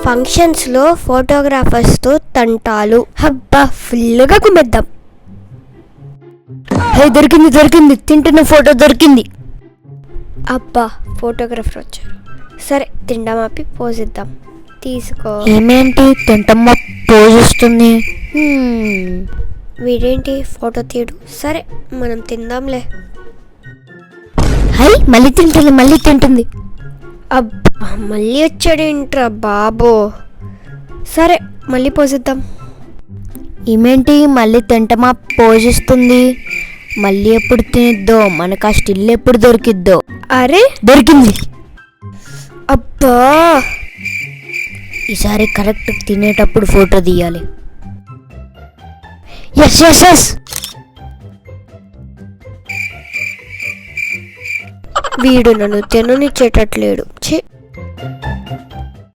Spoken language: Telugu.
ఫంక్షన్స్లో ఫోటోగ్రాఫర్స్తో తంటాలు. హబ్బా ఫుల్గా కుమ్మేద్దాం. దొరికింది దొరికింది, తింటున్న ఫోటో దొరికింది. అబ్బా ఫోటోగ్రాఫర్ వచ్చారు. సరే తిండం ఆపి పోజ్ ఇద్దాం. తీసుకో. ఏమేంటి తింటమ్మ పోజ్ వస్తుంది? వీడేంటి ఫోటో తీయడు. సరే మనం తిందాంలే. మళ్ళీ తింటుంది మళ్ళీ తింటుంది. అబ్బా మళ్ళీ వచ్చాడేంట్రా బాబో. సరే మళ్ళీ పోజిద్దాం. ఏమేంటి మళ్ళీ తింటమా పోజిస్తుంది? మళ్ళీ ఎప్పుడు తినిద్దో, మనకు ఆ స్టిల్ ఎప్పుడు దొరికిద్దో. అరే దొరికింది. అబ్బా ఈసారి కరెక్ట్ తినేటప్పుడు ఫోటో తీయాలి. Yes yes yes. వీడు నన్ను తిననిచ్చేటట్లేడు. ఛీ.